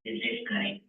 Is this correct?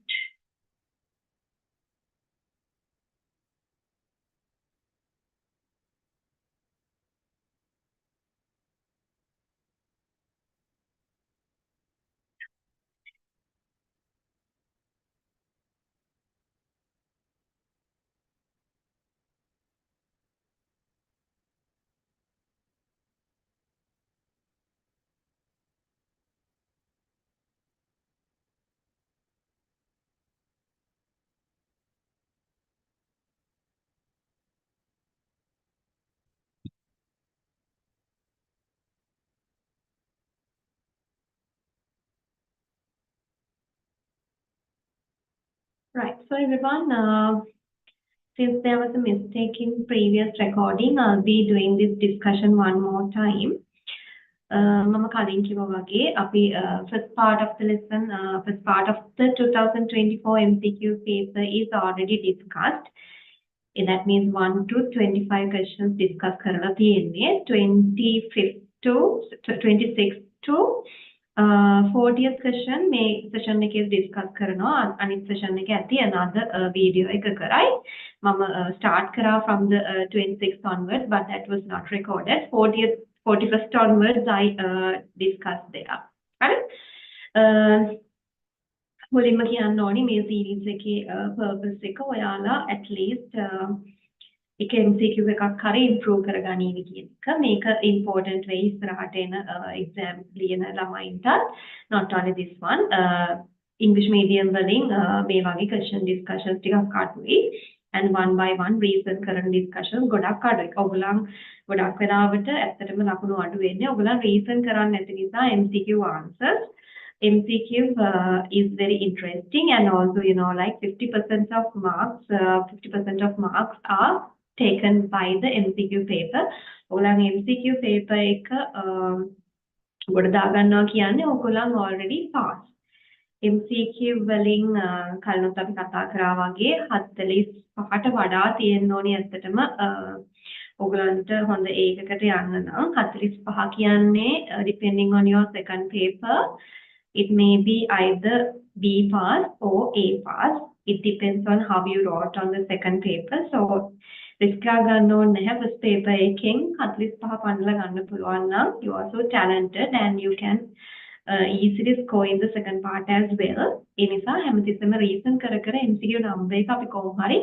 Right. So everyone, since there was a mistake in previous recording, I'll be doing this discussion one more time. මම කලින් කිව්වා වගේ අපි first part of the lesson, first part of the 2024 MCQ paper is already discussed. That means 1 to 25 questions discuss කරලා තියෙන්නේ. 25th to 26th to 40th question මේ session එකේ discuss කරනවා. අනිත් session එකේ ඇති another video එක කරයි. මම start කරා from the 26th onwards, but that was not recorded. 41st onwards I discussed there. Right? මුලින්ම කියන්න ඕනි මේ series එකේ purpose එක ඔයාලා at least එක MCQ එකක් හරි improve කරගන්නීවි කියන එක. මේක important වෙයි ඉස්සරහට එන exam ලියන ළමයින්ට. Not only this one, English medium වලින් මේ වගේ question discussions ටිකක් අඩුයි. And one by one reason කරන discussion ගොඩක් අඩුයි. ඔයගොල්ලන් ගොඩක් වෙලාවට ඇත්තටම ලකුණු අඩු වෙන්නේ ඔයගොල්ලන් reason කරන්නේ නැති නිසා MCQ answers. MCQ is very interesting, and also like 50% of marks, 50% of marks are taken by the MCQ paper. ඔයගොල්ලන් MCQ paper එක ගොඩ දාගන්නවා කියන්නේ ඔයගොල්ලන් already pass. MCQ වලින් කලිනුත් අපි කතා කරා වගේ 45ට වඩා තියෙන්න ඕනේ ඇත්තටම ඔයගලන්ට හොඳ ඒකකට යන්න නම් 45 කියන්නේ depending on your second paper, it may be either B pass or A pass. It depends on how you wrote on the second paper. So risk ගන්න ඕනේ නැහැ. first paper එකෙන් 45 පන්නලා ගන්න පුළුවන් නම් you are so talented and you can easily score in the second part as well. ඒ නිසා හැමතිස්සෙම reason කර MCQ number එක අපි කොහොම හරි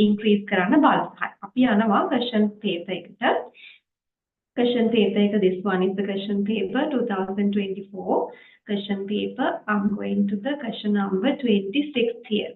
increase කරන්න බලමු. අපි යනවා question paper එකට. Question paper එක, this one is the question paper 2024 question paper. I'm going to the question number 26 here.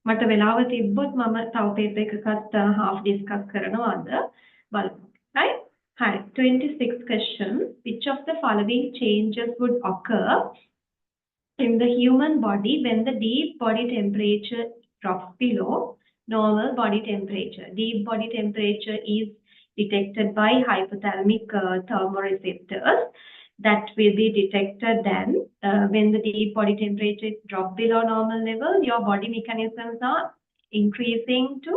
මට වෙලාව තිබ්බොත් මම තව paper එකකත් half discuss කරනවා අද බලමු. Right? Hi, 26th question. Which of the following changes would occur in the human body when the deep body temperature drops below normal body temperature? Deep body temperature is detected by hypothalamic thermoreceptors. That will be detected then when the deep body temperature drop below normal level. Your body mechanisms are increasing to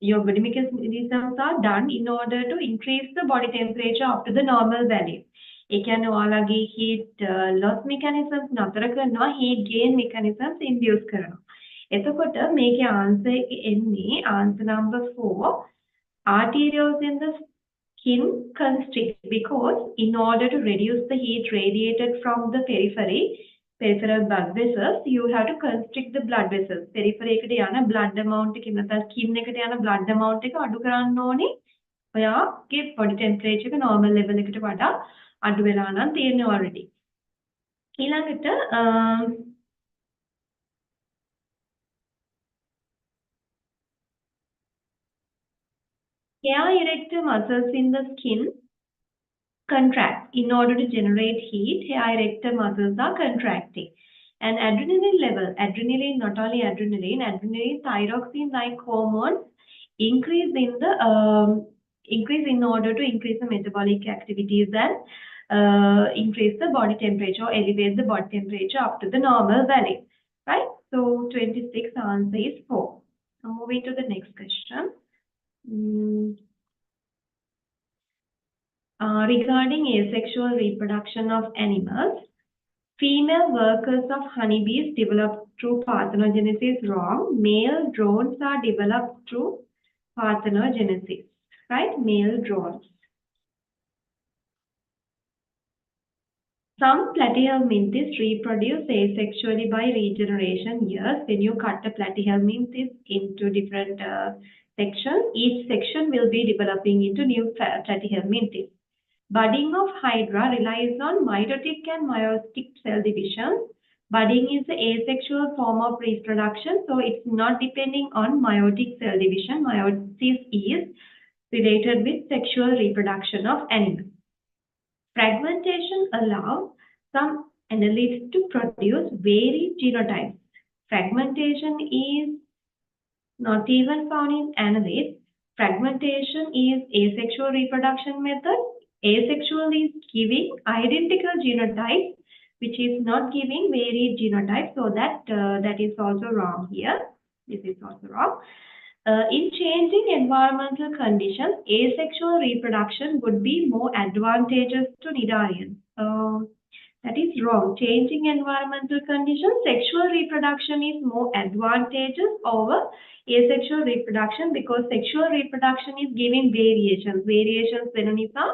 your body mechanisms are done in order to increase the body temperature up to the normal value. ඒ කියන්නේ ඔයාලගේ heat loss mechanisms නතර කරනවා, heat gain mechanisms induce කරනවා. එතකොට මේකේ answer එක එන්නේ answer number 4. Arterioles in the skin constrict because in order to reduce the heat radiated from the peripheral blood vessels, you have to constrict the blood vessels. Periphery එකට යන blood amount එක නැත්නම් skin එකට යන blood amount එක අඩු කරන්න ඕනේ. ඔයාගේ body temperature එක normal level එකට වඩා අඩු වෙලා නම් තියෙන්නේ already. ඊළඟට hair erector muscles in the skin contract in order to generate heat. Hair erector muscles are contracting. And adrenaline level, adrenaline, not only adrenaline, thyroxine like hormones increase in order to increase the metabolic activities and increase the body temperature or elevate the body temperature up to the normal value. right? So 26 answer is 4. Now moving to the next question. Regarding asexual reproduction of animals, female workers of honeybees develop through parthenogenesis. Wrong. Male drones are developed through parthenogenesis, right? Male drones. Some platyhelminthes reproduce asexually by regeneration. Yes, when you cut a platyhelminthes into different sections, each section will be developing into new platyhelminthes. Budding of hydra relies on mitotic and meiotic cell division. Budding is the asexual form of reproduction, so it's not depending on meiotic cell division. Meiosis is related with sexual reproduction of animals. Fragmentation allows some annelids to produce varied genotypes. Fragmentation is not even found in annelids. Fragmentation is asexual reproduction method. Asexual is giving identical genotypes, which is not giving varied genotypes. So that is also wrong here. This is also wrong. In changing environmental conditions, asexual reproduction would be more advantageous to cnidarians. That is wrong. Changing environmental conditions, sexual reproduction is more advantageous over asexual reproduction because sexual reproduction is giving variations. Variations වෙන නිසා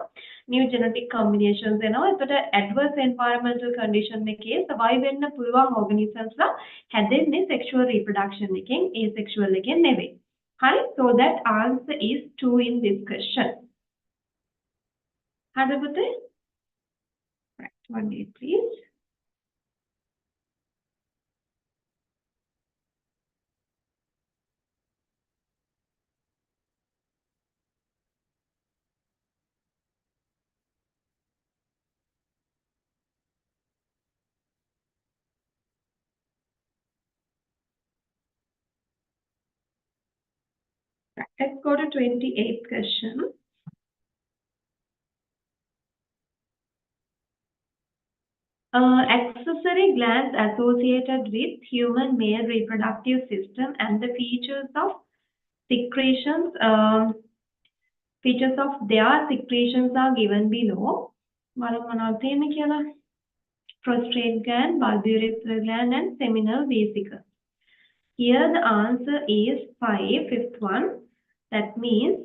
new genetic combinations එනවා. එතකොට adverse environmental condition එකේ survive වෙන්න පුළුවන් organisms ලා හැදෙන්නේ sexual reproduction එකෙන් asexual එකෙන් නෙවෙයි. Hi, so that answer is 2 in this question. Hadabute? Right, 1 minute please. Right, let's go to 28th question. Accessory glands associated with human male reproductive system and the features of secretions, features of their secretions are given below. Prostate gland, bulbourethral gland, and seminal vesicles. Here the answer is 5, fifth one. That means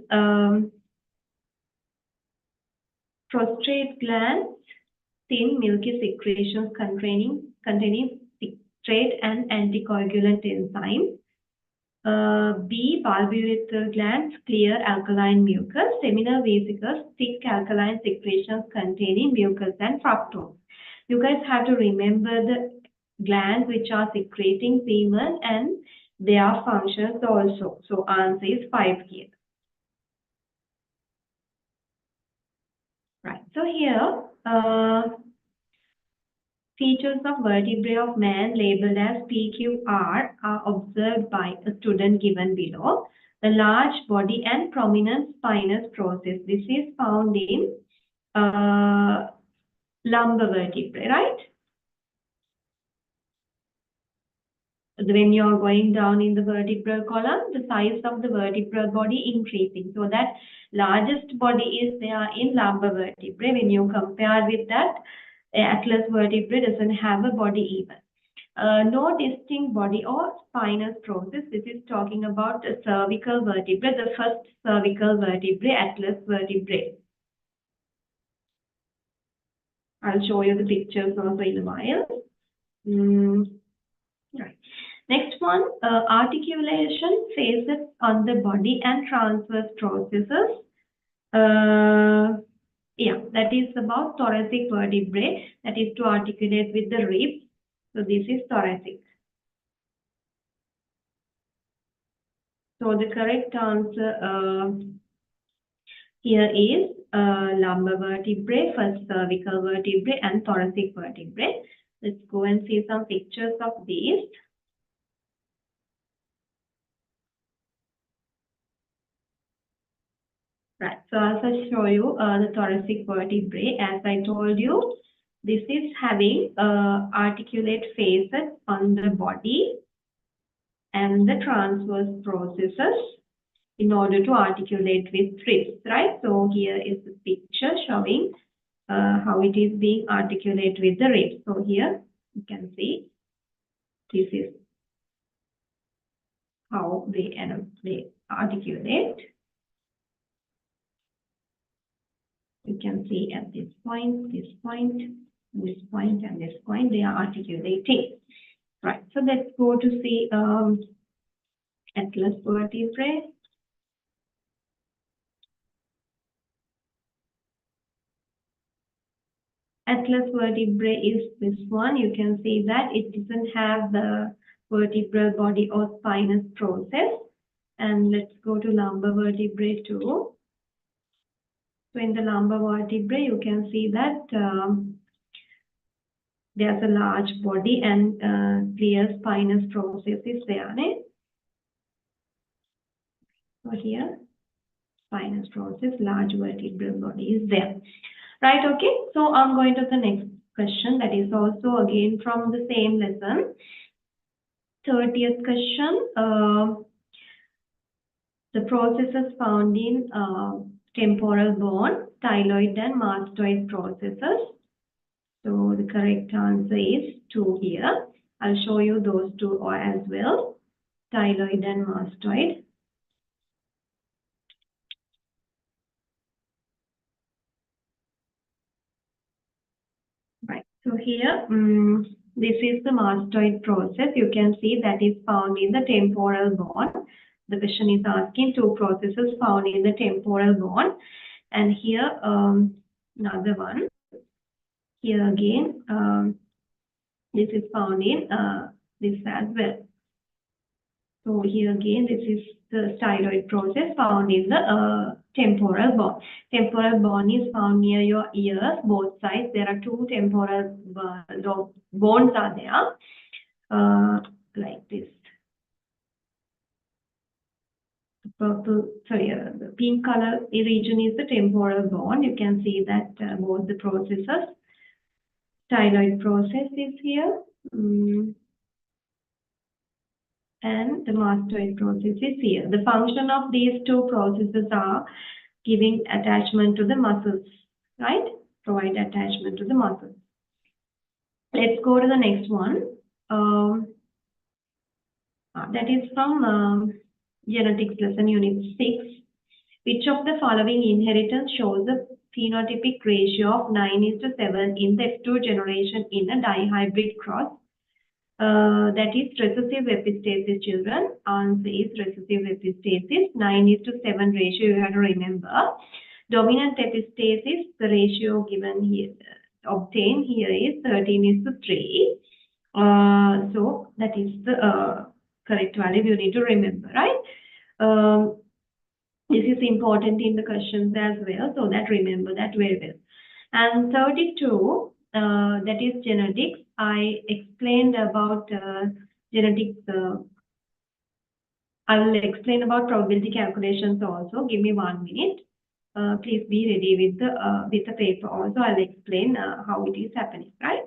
prostate glands, thin milky secretions containing citrate and anticoagulant enzymes. B, bulbourethral glands, clear alkaline mucus. Seminal vesicles, thick alkaline secretions containing mucus and fructose. You guys have to remember the glands which are secreting semen and their functions also. So answer is 5 here. Right. So here, features of vertebrae of man labeled as PQR are observed by a student given below. The large body and prominent spinous process. This is found in lumbar vertebrae, right? When you are going down in the vertebral column, the size of the vertebral body increasing. So that largest body is there in lumbar vertebrae. When you compare with that, atlas vertebrae doesn't have a body even. No distinct body or spinous process. This is talking about the cervical vertebrae, the first cervical vertebrae, atlas vertebrae. I'll show you the pictures also in a while. Right. Next one, articulation phases on the body and transverse processes. Yeah, that is about thoracic vertebrae, that is to articulate with the ribs. So this is thoracic. So the correct answer here is lumbar vertebrae, first cervical vertebrae and thoracic vertebrae. Let's go and see some pictures of these. Right, so I'll first show you the thoracic vertebrae. As I told you, This is having articulate faces on the body and the transverse processes in order to articulate with ribs, right? So here is the picture showing how it is being articulated with the ribs. So here you can see this is how they articulate. You can see at this point, this point, this point, and this point, they are articulating. Right. So let's go to see atlas vertebrae. Atlas vertebrae is this one. You can see that it doesn't have the vertebral body or spinous process. And let's go to lumbar vertebrae too. So in the lumbar vertebrae, you can see that there's a large body and clear spinous process is there. So here, spinous process, large vertebral body is there. Right, okay. So I'm going to the next question that is also again from the same lesson. 30th question. The processes found in temporal bone, styloid and mastoid processes. So the correct answer is 2 here. I'll show you those two as well. Styloid and mastoid. Right. So here, this is the mastoid process. You can see that is found in the temporal bone. The question is asking two processes found in the temporal bone. And here, another one. Here again, this is found in this as well. So here again, this is the styloid process found in the temporal bone. Temporal bone is found near your ears, both sides. There are two temporal bones are there, like this. The pink color region is the temporal bone. You can see that both the processes. Styloid process is here. And the mastoid process is here. The function of these two processes are giving attachment to the muscles, right? Provide attachment to the muscles. Let's go to the next one. That is from genetics lesson unit 6. Which of the following inheritance shows a phenotypic ratio of 9:7 in the F2 generation in a dihybrid cross? That is recessive epistasis, children. Answer is recessive epistasis. 9:7 ratio, you have to remember. Dominant epistasis, the ratio given here, obtained here is 13:3. So that is the correct value you need to remember, right? This is important in the questions as well, so that remember that very well. And 32, that is genetics. I explained about genetics. I will explain about probability calculations also. Give me 1 minute. Please be ready with the paper also. I'll explain how it is happening, right?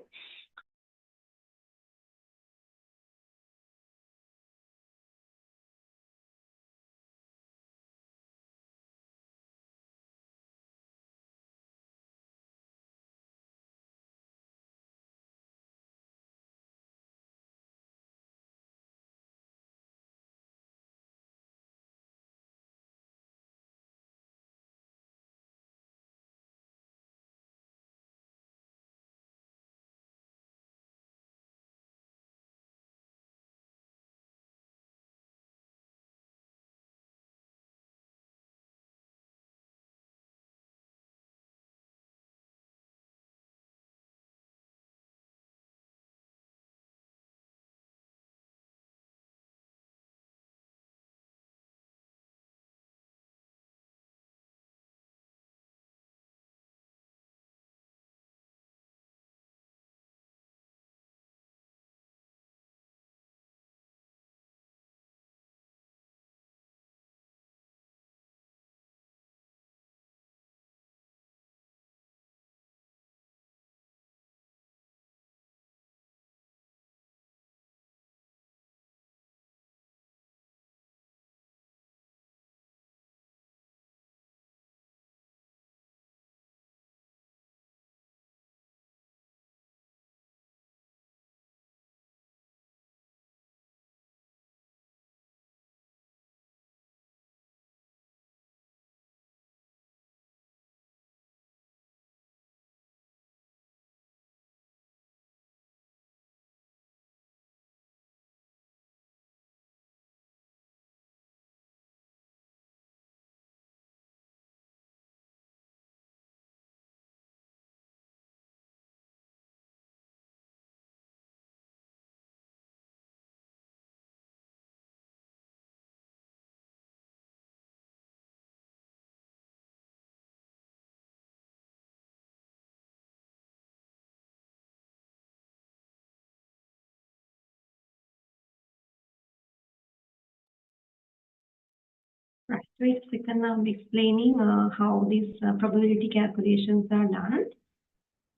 Right. Wait a second. I'm explaining how these probability calculations are done.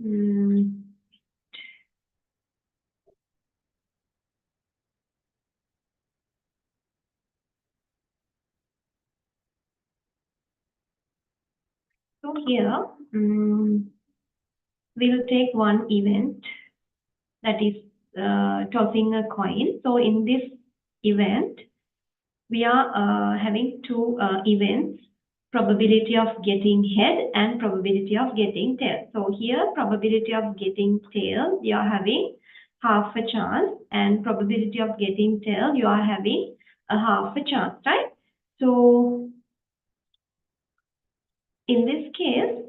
Mm. So here, we'll take one event, that is tossing a coin. So in this event, we are having two events, probability of getting head and probability of getting tail. So here, probability of getting tail, you are having half a chance, and probability of getting tail, you are having a half a chance, right? So in this case,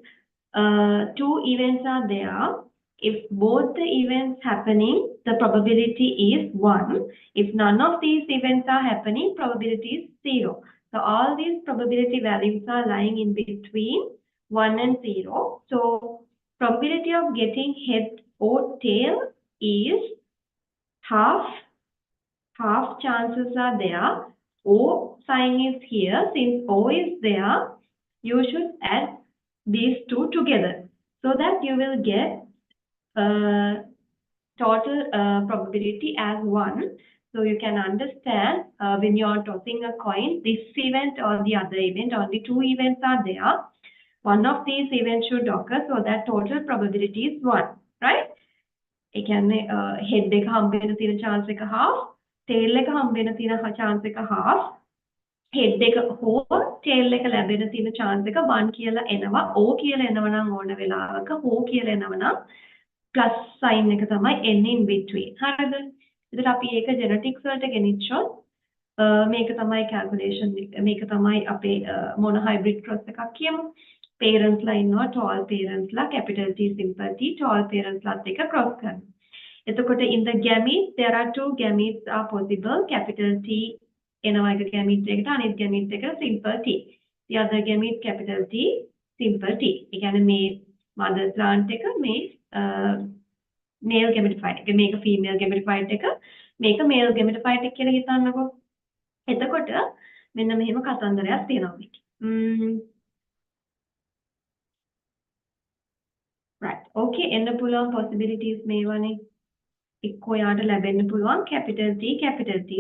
two events are there. If both the events happening, the probability is 1. If none of these events are happening, probability is 0. So all these probability values are lying in between 1 and 0. So probability of getting head or tail is half. Half chances are there. O sign is here. Since O is there, you should add these two together so that you will get total probability as 1. So you can understand when you are tossing a coin, this event or the other event, only two events are there. One of these events should occur, so that total probability is 1, right? ඒ කියන්නේ head එක හම්බ වෙන තියෙන chance එක half, tail එක හම්බ වෙන තියෙන chance එක half, head එක හෝ tail එක ලැබෙන තියෙන chance එක 1 කියලා එනවා. O කියලා එනවා නම් ඕන වෙලාවක, හෝ කියලා එනවා නම් plus sign එක තමයි එන්නේ in between. හරිද? එතකොට අපි ඒක genetics වලට ගෙනිච්චොත් මේක තමයි calculation එක. මේක තමයි අපේ මොන hybrid cross එකක් කියමු. parents ලා ඉන්නවා tall parents ලා capital T simple T tall parents ලාත් එක cross කරනවා. එතකොට in the gametes there are two gametes are possible, capital T එනවා එක gamete එකට, අනිත් gamete එක simple T. The other gamete capital T simple T. ඒ කියන්නේ මේ mother plant එක, මේ male gametophyte එක, මේක female gametophyte එක, මේක male gametophyte එක කියලා හිතන්නකෝ. එතකොට මෙන්න මෙහෙම කතන්දරයක් තියෙනවා මේකේ. right. okay එන්න පුළුවන් possibilities මේවනේ. එක්ක ඔයාට ලැබෙන්න පුළුවන් capital T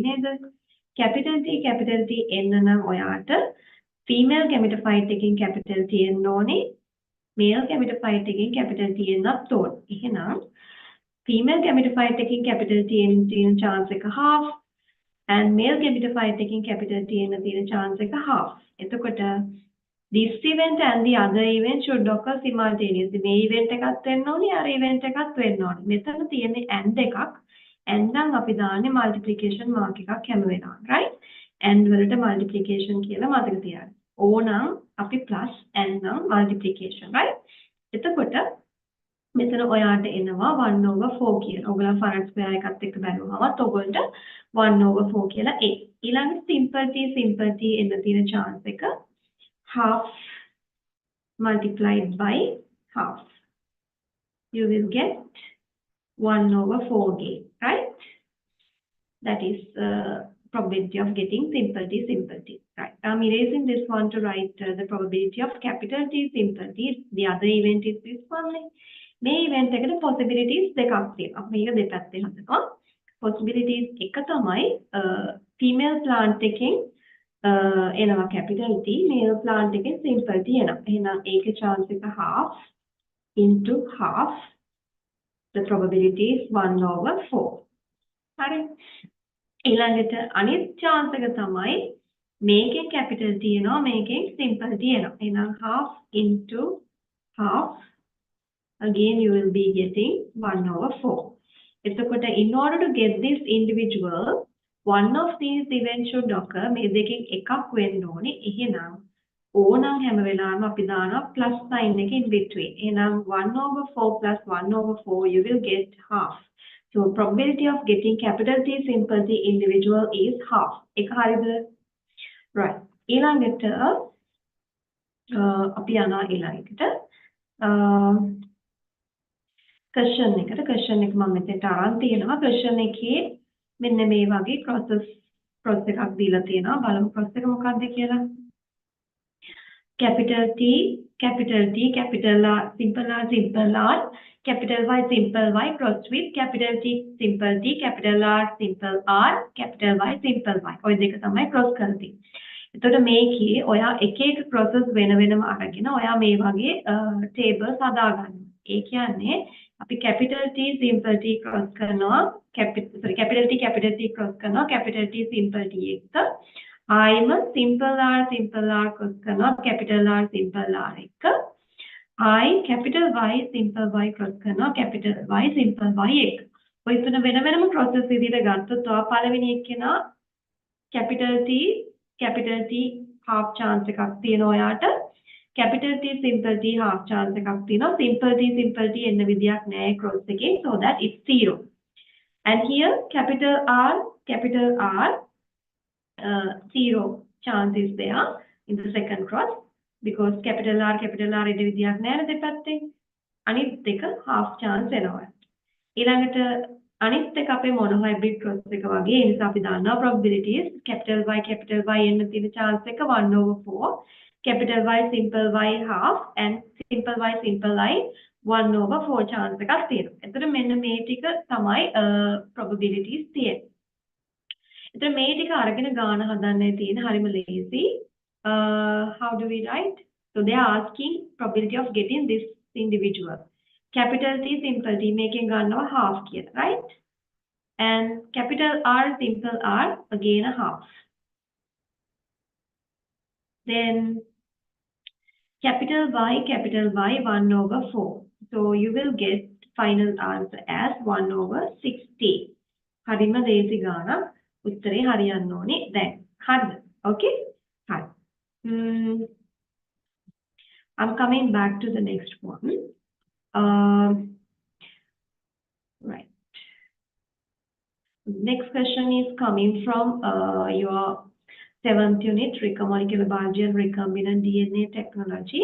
නේද? capital T එන්න නම් ඔයාට female gametophyte එකකින් capital T එන්න ඕනේ. male gametophyte එකකින් capital T එන්නත් ඕනේ. එහෙනම් female gametophyte එකකින් capital T එන්න තියෙන chance එක half and male gametophyte එකකින් capital T එන්න තියෙන chance එක half. එතකොට this event and the other event should occur simultaneously. මේ event එකත් වෙන්න ඕනේ, අර event එකත් වෙන්න ඕනේ. මෙතන තියෙන්නේ and එකක්. and නම් අපි දාන්නේ multiplication mark එකක් හැම වෙලාවෙම, right? and වලට multiplication කියලා මතක තියාගන්න. o නම් අපි plus and නම් multiplication, right? එතකොට මෙතන ඔයාට එනවා 1/4 කියලා. ඔයගොල්ලෝ Punnett square එකත් එක්ක බැලුවමත් ඔයගොල්ලන්ට 1/4 කියලා එයි. ඊළඟ simple T එන්න තියෙන chance එක half multiplied by half. You will get 1/4 gain, right? That is probability of getting simple T. Right. I'm erasing this one to write the probability of capital T simple T. The other event is this one. මේ event එකට possibilities දෙකක් තියෙනවා. මේක දෙපැත්තේ හදනවා. possibilities එක තමයි female plant එකෙන් එනවා capital T, male plant එකෙන් simple T එනවා. එහෙනම් ඒකේ chance එක half into half. The probability is 1/4. හරි. ඊළඟට අනිත් chance එක තමයි මේකෙන් capital T එනවා, මේකෙන් simple T එනවා. එහෙනම් half into half. Again you will be getting 1/4. එතකොට in order to get this individual, one of these events should occur. මේ දෙකෙන් එකක් වෙන්න ඕනේ. එහෙනම් o නම් හැම වෙලාවෙම අපි දානවා plus sign එක in between. එහෙනම් 1/4 plus 1/4 you will get half. So probability of getting capital T simple T individual is half. එක හරිද? right. ඊළඟට අපි යනවා ඊළඟට question එකට. question එක මම මෙතෙන්ට අරන් තියෙනවා. question එකේ මෙන්න මේ වගේ process එකක් දීලා තියෙනවා. බලමු process එක මොකක්ද කියලා. capital T, capital T, capital R, simple R, simple R, capital Y, crossed with capital T, simple T, capital R, simple R, capital Y, simple Y. ඔය දෙක තමයි cross කරන්නේ. එතකොට මේකේ ඔයා එක එක process වෙන වෙනම අරගෙන ඔයා මේ වගේ tables හදාගන්න. ඒ කියන්නේ අපි capital T, simple T cross කරනවා, capital T cross කරනවා, capital T, simple T එක්ක I'm a simple R cross කරනවා capital R simple R එක I capital Y simple Y cross කරනවා capital Y simple Y එක ඔය තුන වෙන වෙනම process විදිහට ගත්තොත් ඔයා පළවෙනි එකේනා capital T half chance එකක් තියෙනවා ඔයාට capital T simple T half chance එකක් තියෙනවා simple T එන්න විදියක් නැහැ cross එකේ so that it's 0 and here capital R 0 chance is there in the second cross because capital R එද විදියක් නැහැ නේද දෙපැත්තේ අනිත් දෙක half chance එනවා ඊළඟට අනිත් එක අපේ mono hybrid cross එක වගේ ඒ නිසා අපි දන්නවා probabilities capital Y එන්න තියෙන chance එක 1/4 capital Y simple Y half and simple Y 1/4 chance එකක් තියෙනවා එතකොට මෙන්න මේ ටික තමයි probabilities තියෙන්නේ එතන මේ ටික අරගෙන ගාන හදන්නයි තියෙන්නේ හරිම lazy how do we write so they are asking probability of getting this individual capital T simple T මේකෙන් ගන්නවා half කියලා right and capital R simple R again a half then capital Y 1/4 so you will get final answer as 1/60 හරිම lazy ගානක් උත්තරේ හරියන්න ඕනේ දැන් හරිද okay හරි I'm coming back to the next one right next question is coming from your 7th unit molecular biology and recombinant DNA technology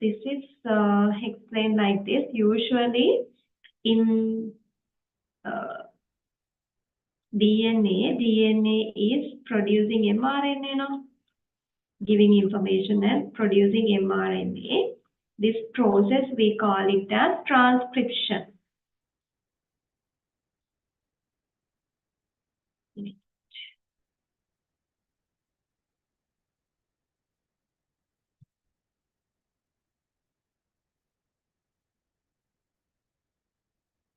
this is explained like this usually in DNA is producing mRNA no? Giving information and producing mRNA this process we call it as transcription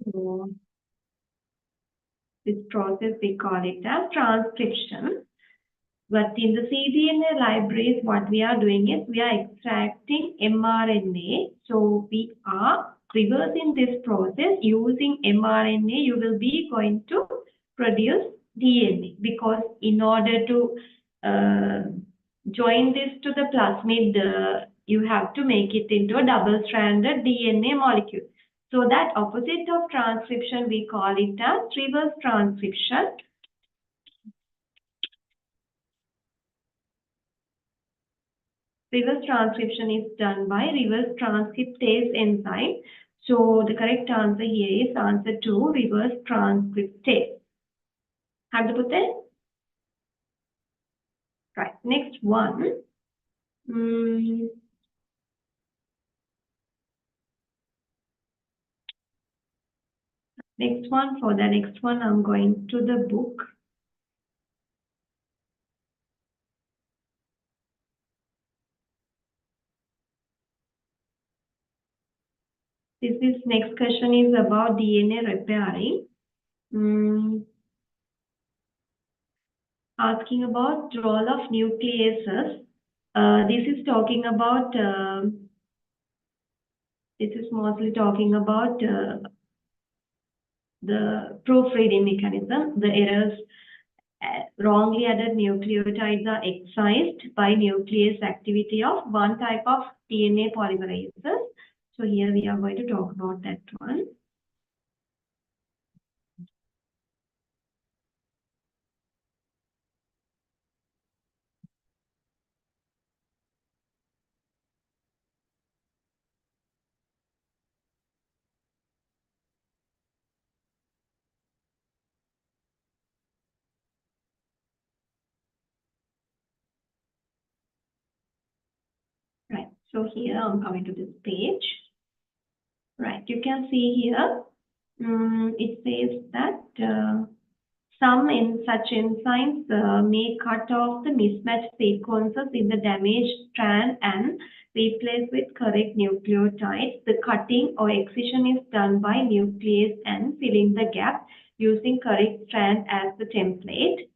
so this process we call it as transcription but in the cDNA libraries what we are doing is we are extracting mRNA so we are reversing this process using mRNA you will be going to produce DNA because in order to join this to the plasmid you have to make it into a double-stranded DNA molecule so that opposite of transcription we call it as reverse transcription reverse transcription is done by reverse transcriptase enzyme so the correct answer here is answer 2 reverse transcriptase හරිද පුතේ right next one for the next one I'm going to the book this next question is about DNA repairing asking about role of nucleases this is talking about this is mostly talking about the proofreading mechanism the errors wrongly added nucleotides are excised by nuclease activity of one type of DNA polymerases so here we are going to talk about that one So here I'm coming to this page. Right, you can see here, it says that some in such enzymes may cut off the mismatched sequences in the damaged strand and replace with correct nucleotides. The cutting or excision is done by nuclease and filling the gap using correct strand as the template.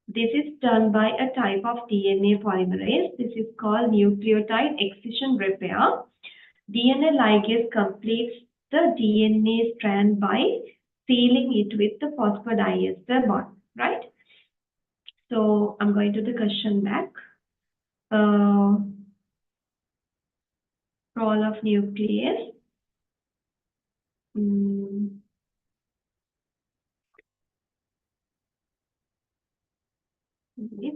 This is done by a type of DNA polymerase. This is called nucleotide excision repair. DNA ligase completes the DNA strand by sealing it with the phosphodiester bond, right? So I'm going to the question back. Role of nuclease. It.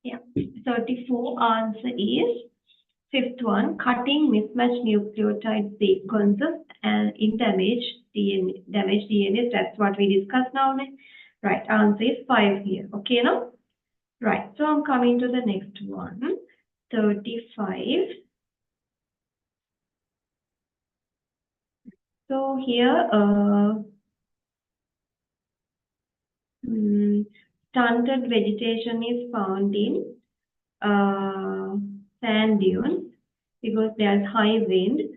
Yeah, 34 answer is fifth one, cutting mismatched nucleotide sequences and in damaged DNA. That's what we discussed now. Right, answer is 5 here. Okay, now? Right, so I'm coming to the next one. 35. So here, stunted vegetation is found in sand dunes because there's high wind.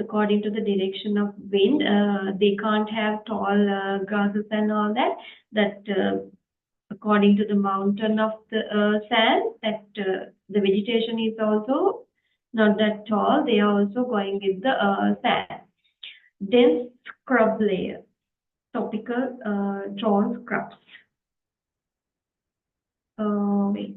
According to the direction of wind, they can't have tall grasses and all that. According to the mountain of the sand, that the vegetation is also not that tall. They are also going with the sand. Dense scrub layer, topical thorn scrubs. Wait.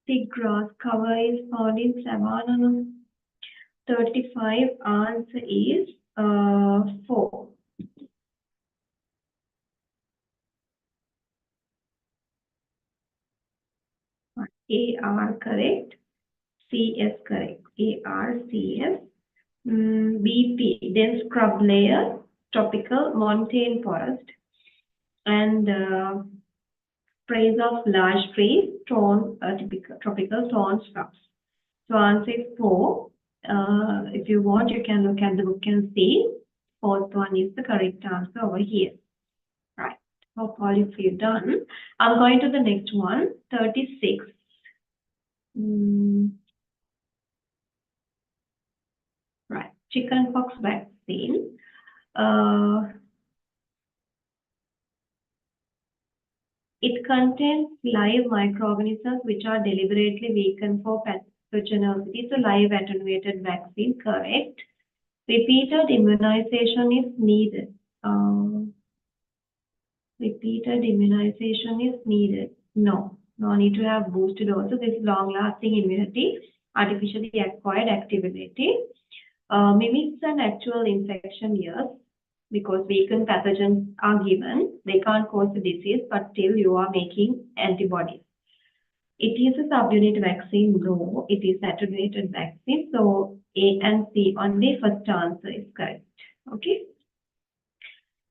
The grass cover is found in savanna. 35 answer is 4. AR correct. CS correct. AR, CS. BP, dense scrub layer, tropical montane forest, and sprays of large trees, tropical thorn scrubs. So answer is 4. If you want, you can look at the book and see. Fourth one is the correct answer over here. Right. Hope all of you done. I'm going to the next one. 36. Right. Chickenpox vaccine. It contains live microorganisms which are deliberately weakened for pathogenicity. So live attenuated vaccine, correct. Repeated immunization is needed. Repeated immunization is needed. No need to have boosted also. This long-lasting immunity, artificially acquired activity, mimics an actual infection years because weakened pathogens are given. They can't cause the disease, but still you are making antibodies. It is a subunit vaccine. No, it is attenuated vaccine. So A and C on the first answer is correct. Okay.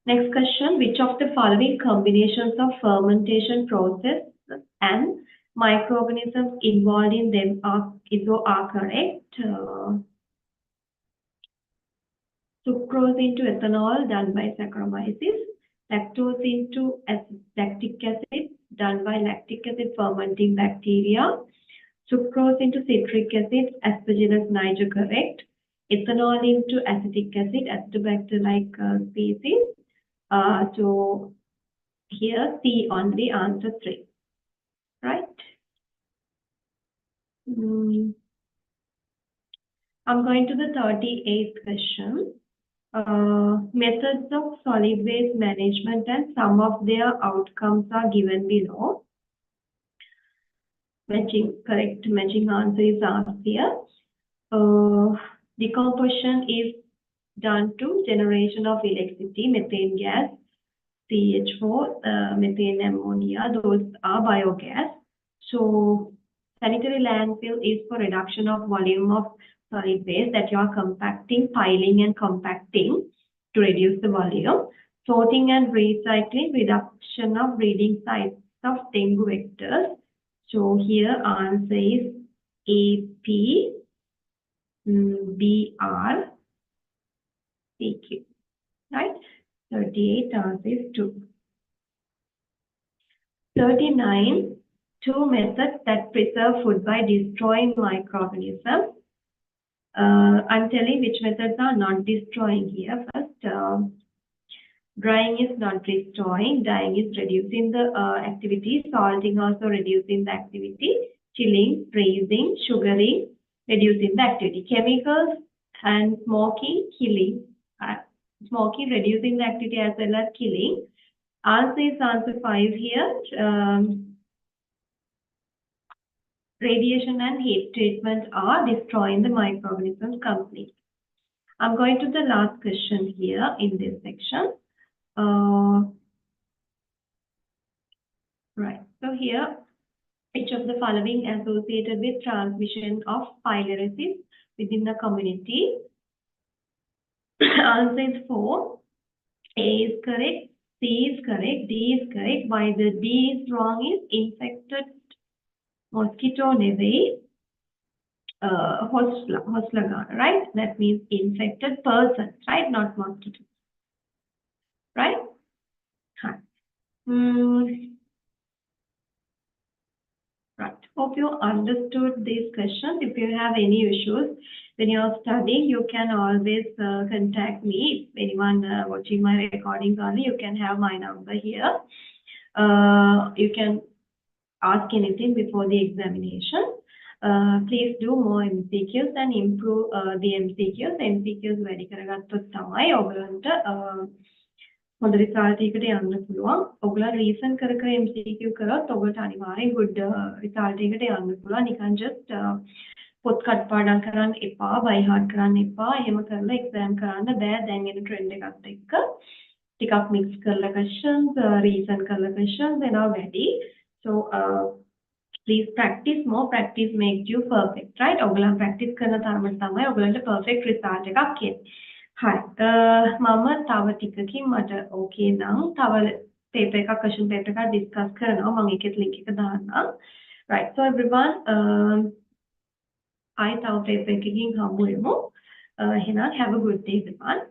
Next question, which of the following combinations of fermentation process and microorganisms involved in them are correct? Sucrose into ethanol done by Saccharomyces, lactose into lactic acid done by lactic acid fermenting bacteria, sucrose into citric acid, Aspergillus niger correct, ethanol into acetic acid, Acetobacter-like species. So here C on the answer 3, right? I'm going to the 38th question. Methods of solid waste management and some of their outcomes are given below. Correct matching answer is asked here. Decomposition is done to generation of electricity, methane gas, CH4, methane ammonia, those are biogas. So sanitary landfill is for reduction of volume of solid waste that you are compacting, piling and compacting to reduce the volume. Sorting and recycling, reduction of breeding sites of dengue vectors. So here answer is AP, BR, CQ, right? 38 answer is 2. 39, 2 methods that preserve food by destroying microorganisms. I'm telling which methods are not destroying here. First, drying is not destroying. Drying is reducing the activity. Salting also reducing the activity. Chilling, freezing, sugaring, reducing the activity. Chemicals and smoking, killing. Smoking, reducing the activity as well as killing. Answer is answer 5 here. Radiation and heat treatment are destroying the microorganisms completely. I'm going to the last question here in this section. Right. So here, which of the following associated with transmission of pylorisis within the community? Answer is 4. A is correct, C is correct, D is correct. Why the D is wrong is infected mosquito neve hoslagana, right? That means infected person, right? Not mosquito, right? Right. Hope you understood these questions. If you have any issues when you are studying, you can always contact me. If anyone watching my recordings only, you can have my number here. You can ask anything before the examination. Please do more MCQs and improve the MCQs. MCQs වැඩි කරගත්තොත් තමයි ඔයගලන්ට හොඳ result එකකට යන්න පුළුවන්. ඔයගොල්ලෝ reason කර කර MCQ කරොත් ඔයගොල්ලන්ට අනිවාර්යෙන් good රිසල්ට් එකකට යන්න පුළුවන්. නිකන් just පොත් කටපාඩම් කරන්න එපා, by heart කරන්න එපා. එහෙම කරලා exam කරන්න බෑ. දැන් එන trend එකත් එක්ක ටිකක් mix කරලා questions, reason කරලා questions එනවා වැඩි. So please practice more. Practice makes you perfect, right? ඔයගොල්ලන් practice කරන තරමට තමයි ඔයගොල්ලන්ට perfect result එකක් එන්නේ. Hi. මම තව ටිකකින් මට okay නම් තව paper එකක් question paper එකක් discuss කරනවා. මම ඒකෙත් link එක දාන්නම්. Right. So everyone, I තව paper එකකින් හමු වෙමු. එහෙනම් have a good day everyone.